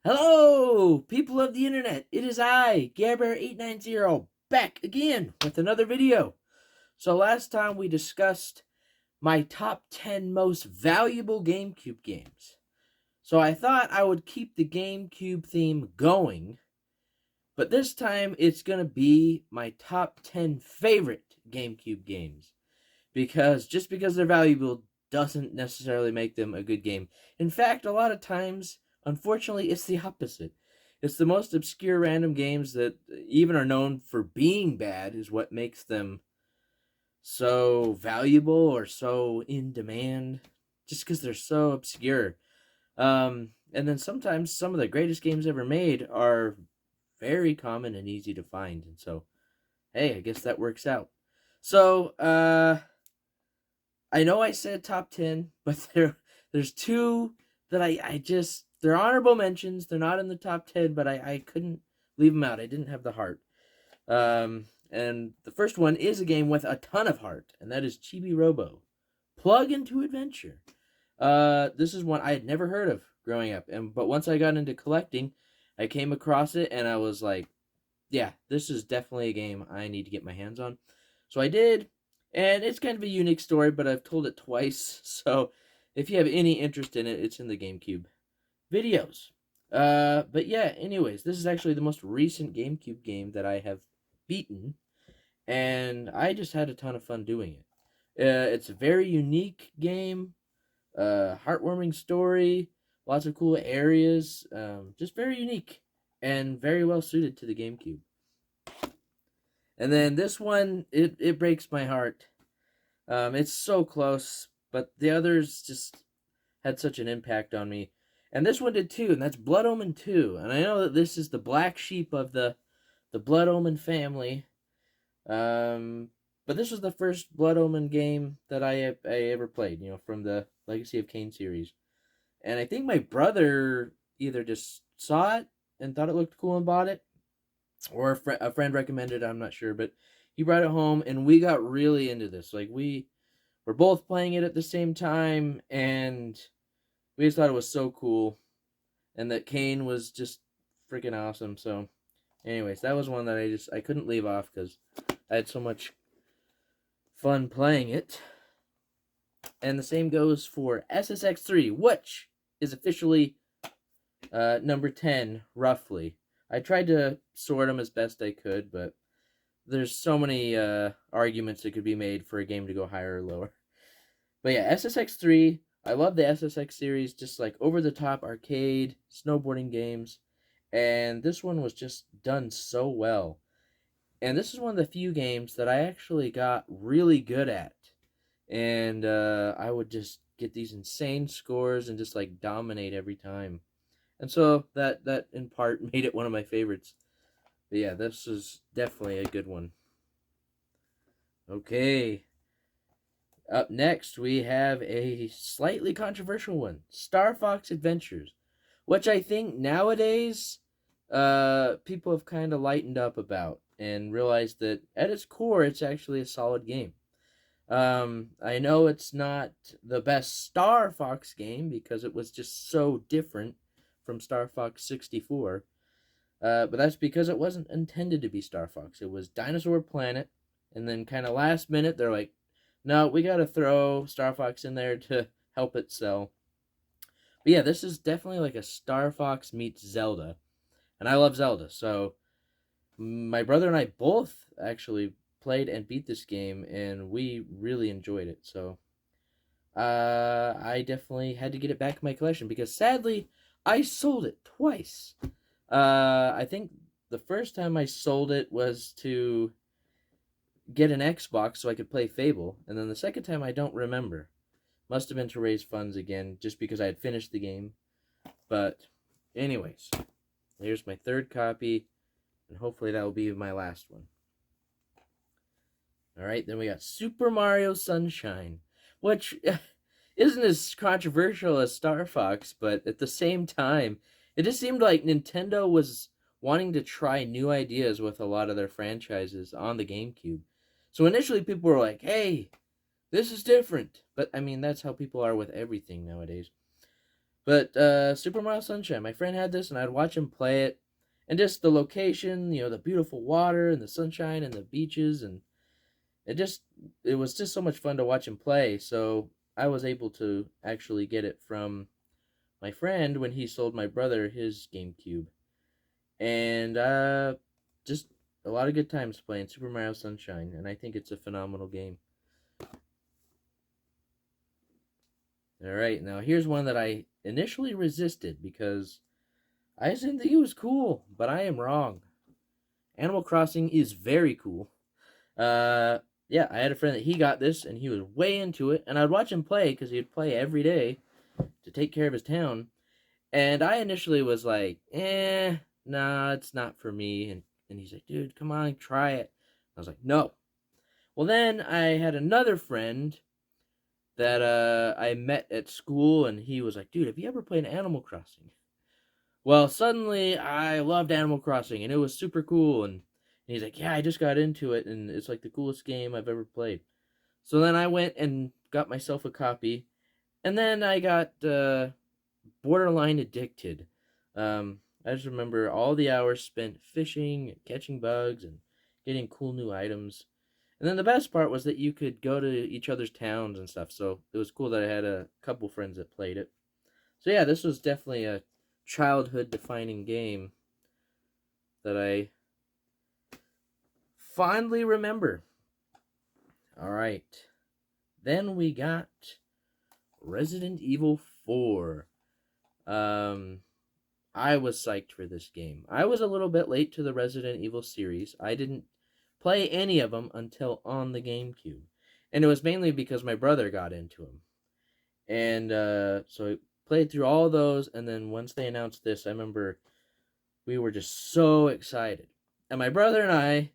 Hello, people of the internet. It is I, Gabber890, back again with another video. So last time we discussed my top 10 most valuable GameCube games. So I thought I would keep the GameCube theme going, but this time it's going to be my top 10 favorite GameCube games. Just because they're valuable doesn't necessarily make them a good game. In fact, a lot of times, unfortunately, it's the opposite. It's the most obscure random games that even are known for being bad is what makes them so valuable or so in demand, just because they're so obscure. And then sometimes some of the greatest games ever made are very common and easy to find. And so, hey, I guess that works out. So, I know I said top 10, but there's two that I just, they're honorable mentions. They're not in the top 10, but I couldn't leave them out. I didn't have the heart. And the first one is a game with a ton of heart, and that is Chibi Robo. Plug into Adventure. This is one I had never heard of growing up, but once I got into collecting, I came across it, and I was like, yeah, this is definitely a game I need to get my hands on. So I did, and it's kind of a unique story, but I've told it twice, so if you have any interest in it, it's in the GameCube videos. But yeah, anyways, this is actually the most recent GameCube game that I have beaten, and I just had a ton of fun doing it. It's a very unique game, heartwarming story, lots of cool areas, just very unique and very well suited to the GameCube. And then this one, it breaks my heart. It's so close, but the others just had such an impact on me. And this one did too, and that's Blood Omen 2. And I know that this is the black sheep of the Blood Omen family. But this was the first Blood Omen game that I ever played, from the Legacy of Kain series. And I think my brother either just saw it and thought it looked cool and bought it, or a friend recommended it, I'm not sure, but he brought it home, and we got really into this. Like, we were both playing it at the same time, and we just thought it was so cool, and that Kain was just freaking awesome. So anyways, that was one that I couldn't leave off because I had so much fun playing it. And the same goes for SSX3, which is officially number 10, roughly. I tried to sort them as best I could, but there's so many arguments that could be made for a game to go higher or lower. But yeah, SSX3, I love the SSX series, just like over-the-top arcade, snowboarding games. And this one was just done so well. And this is one of the few games that I actually got really good at. And I would just get these insane scores and just like dominate every time. And so that in part made it one of my favorites. But yeah, this is definitely a good one. Okay. Up next, we have a slightly controversial one, Star Fox Adventures, which I think nowadays people have kind of lightened up about and realized that at its core, it's actually a solid game. I know it's not the best Star Fox game because it was just so different from Star Fox 64, but that's because it wasn't intended to be Star Fox. It was Dinosaur Planet, and then kind of last minute, they're like, no, we got to throw Star Fox in there to help it sell. But yeah, this is definitely like a Star Fox meets Zelda, and I love Zelda, so my brother and I both actually played and beat this game, and we really enjoyed it. So I definitely had to get it back in my collection because sadly I sold it twice. I think the first time I sold it was to get an Xbox so I could play Fable, and then the second time I don't remember. Must have been to raise funds again, just because I had finished the game. But anyways, here's my third copy, and hopefully that will be my last one. Alright, then we got Super Mario Sunshine, which isn't as controversial as Star Fox, but at the same time, it just seemed like Nintendo was wanting to try new ideas with a lot of their franchises on the GameCube. So initially people were like, hey, this is different. But I mean, that's how people are with everything nowadays. But Super Mario Sunshine, my friend had this, and I'd watch him play it, and just the location, the beautiful water and the sunshine and the beaches, and it just it was just so much fun to watch him play. So I was able to actually get it from my friend when he sold my brother his GameCube, and just a lot of good times playing Super Mario Sunshine, and I think it's a phenomenal game. All right, now here's one that I initially resisted because I didn't think it was cool, but I am wrong. Animal Crossing is very cool. Uh, yeah, I had a friend that he got this, and he was way into it, and I'd watch him play because he'd play every day to take care of his town. And I initially was like, nah, it's not for me. And he's like, dude, come on, try it. I was like, no. Well, then I had another friend that I met at school, and he was like, dude, have you ever played Animal Crossing? Well, suddenly I loved Animal Crossing, and it was super cool. And he's like, yeah, I just got into it, and it's like the coolest game I've ever played. So then I went and got myself a copy, and then I got borderline addicted. I just remember all the hours spent fishing, and catching bugs, and getting cool new items. And then the best part was that you could go to each other's towns and stuff. So it was cool that I had a couple friends that played it. So yeah, this was definitely a childhood defining game that I fondly remember. All right. Then we got Resident Evil 4. I was psyched for this game. I was a little bit late to the Resident Evil series. I didn't play any of them until on the GameCube. And it was mainly because my brother got into them. And so I played through all those, and then once they announced this, I remember we were just so excited. And my brother and I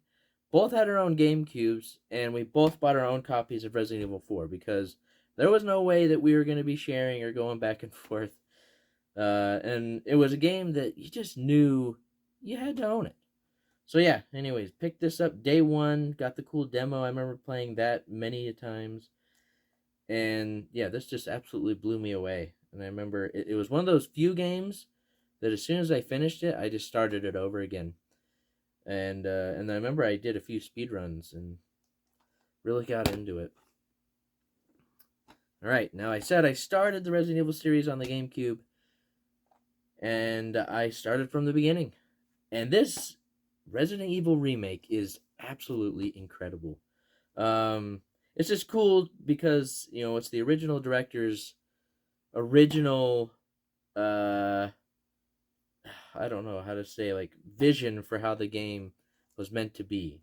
both had our own GameCubes, and we both bought our own copies of Resident Evil 4 because there was no way that we were going to be sharing or going back and forth. And it was a game that you just knew you had to own it. So yeah, anyways, picked this up day one, got the cool demo. I remember playing that many times. And yeah, this just absolutely blew me away. And I remember it was one of those few games that as soon as I finished it, I just started it over again. And I remember I did a few speed runs and really got into it. All right, now I said I started the Resident Evil series on the GameCube, and I started from the beginning. And this Resident Evil remake is absolutely incredible. It's just cool because it's the original director's original I don't know how to say, like, vision for how the game was meant to be.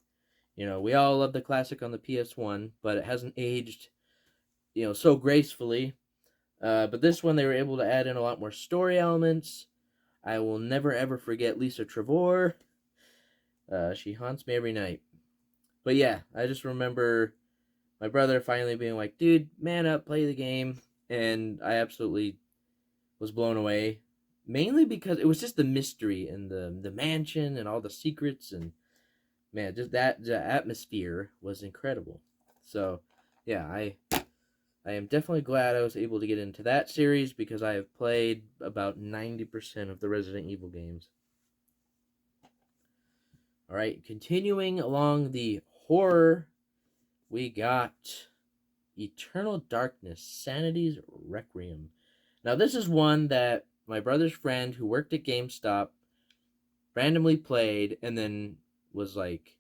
We all love the classic on the PS1, but it hasn't aged so gracefully. But this one they were able to add in a lot more story elements. I will never ever forget Lisa Trevor. She haunts me every night. But yeah, I just remember my brother finally being like, dude, man up, play the game. And I absolutely was blown away. Mainly because it was just the mystery and the mansion and all the secrets. And man, just that the atmosphere was incredible. So yeah, I am definitely glad I was able to get into that series because I have played about 90% of the Resident Evil games. All right, continuing along the horror, we got Eternal Darkness, Sanity's Requiem. Now, this is one that my brother's friend who worked at GameStop randomly played and then was like,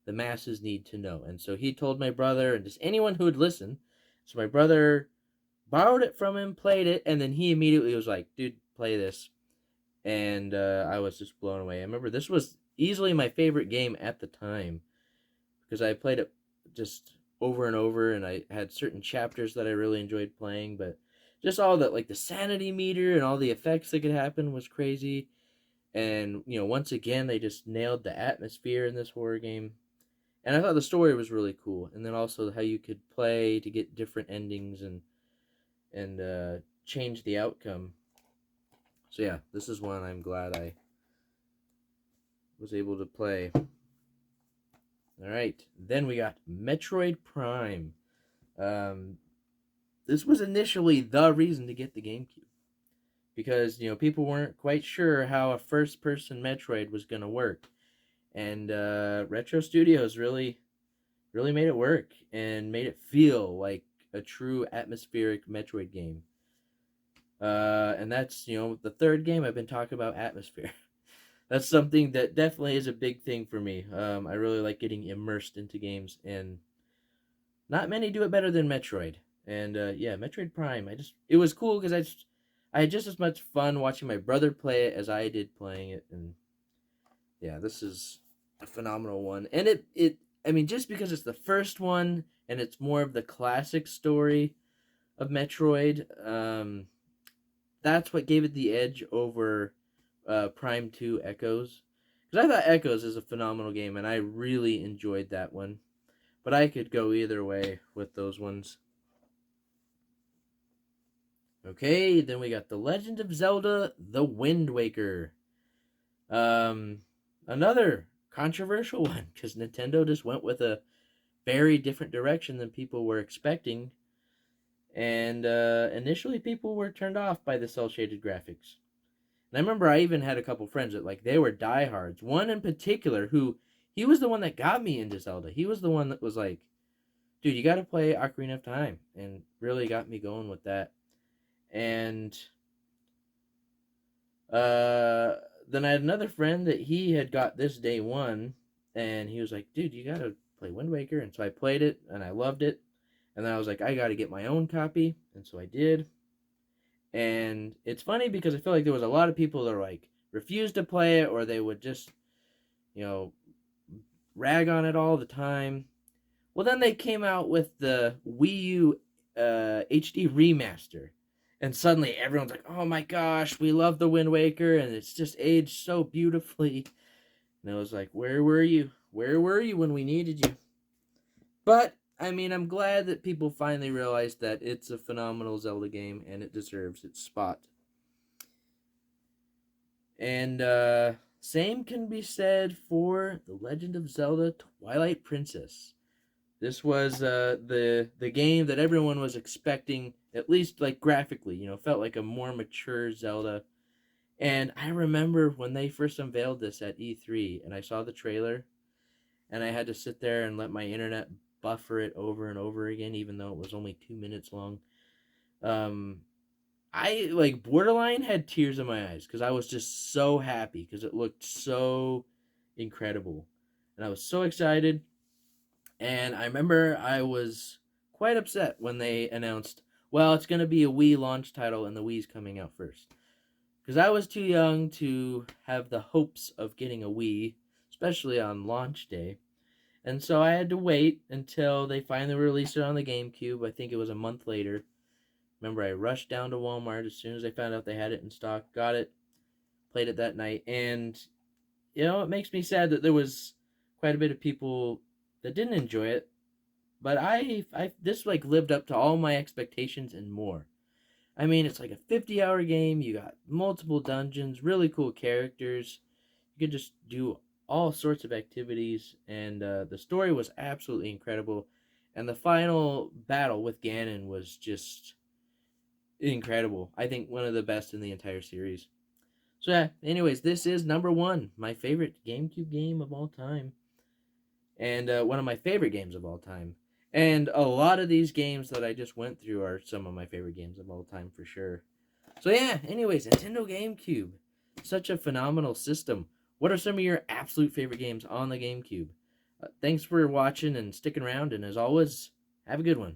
the masses need to know. And so he told my brother and just anyone who would listen. So my brother borrowed it from him, played it, and then he immediately was like, dude, play this. And I was just blown away. I remember this was easily my favorite game at the time because I played it just over and over, and I had certain chapters that I really enjoyed playing, but just all that, like the sanity meter and all the effects that could happen was crazy. And once again, they just nailed the atmosphere in this horror game. And I thought the story was really cool, and then also how you could play to get different endings and change the outcome. So yeah, this is one I'm glad I was able to play. All right, then we got Metroid Prime. This was initially the reason to get the GameCube because people weren't quite sure how a first-person Metroid was gonna work, and Retro Studios really made it work and made it feel like a true atmospheric Metroid game. And that's the third game I've been talking about atmosphere. That's something that definitely is a big thing for me. I really like getting immersed into games, and not many do it better than Metroid. And yeah, Metroid Prime. It was cool because I had just as much fun watching my brother play it as I did playing it, and yeah, this is a phenomenal one. And I mean, just because it's the first one and it's more of the classic story of Metroid, that's what gave it the edge over Prime 2 Echoes. Because I thought Echoes is a phenomenal game, and I really enjoyed that one. But I could go either way with those ones. Okay, then we got The Legend of Zelda: The Wind Waker. Um, Another controversial one, because Nintendo just went with a very different direction than people were expecting. And initially, people were turned off by the cel shaded graphics. And I remember I even had a couple friends that they were diehards. One in particular who he was the one that got me into Zelda. He was the one that was like, "Dude, you got to play Ocarina of Time," and really got me going with that. And uh, then I had another friend that he had got this day one, and he was like, "Dude, you got to play Wind Waker." And so I played it, and I loved it. And then I was like, I got to get my own copy, and so I did. And it's funny because I feel like there was a lot of people that were like refused to play it, or they would just, you know, rag on it all the time. Well, then they came out with the Wii U HD remaster, and suddenly everyone's like, "Oh my gosh, we love the Wind Waker, and it's just aged so beautifully." And I was like, "Where were you? Where were you when we needed you?" But I mean, I'm glad that people finally realized that it's a phenomenal Zelda game and it deserves its spot. And same can be said for The Legend of Zelda: Twilight Princess. This was the game that everyone was expecting, at least like graphically. Felt like a more mature Zelda. And I remember when they first unveiled this at E3, and I saw the trailer, and I had to sit there and let my internet buffer it over and over again, even though it was only 2 minutes long. Um, I like borderline had tears in my eyes because I was just so happy because it looked so incredible, and I was so excited. And I remember I was quite upset when they announced, well, it's going to be a Wii launch title and the Wii's coming out first. Because I was too young to have the hopes of getting a Wii, especially on launch day. And so I had to wait until they finally released it on the GameCube. I think it was a month later. Remember, I rushed down to Walmart as soon as I found out they had it in stock, got it, played it that night. And, it makes me sad that there was quite a bit of people that didn't enjoy it. But this lived up to all my expectations and more. I mean, it's like a 50-hour game. You got multiple dungeons, really cool characters. You could just do all sorts of activities, and the story was absolutely incredible. And the final battle with Ganon was just incredible. I think one of the best in the entire series. So yeah, anyways, this is number one, my favorite GameCube game of all time. And one of my favorite games of all time. And a lot of these games that I just went through are some of my favorite games of all time for sure. So yeah, anyways, Nintendo GameCube. Such a phenomenal system. What are some of your absolute favorite games on the GameCube? Thanks for watching and sticking around, and as always, have a good one.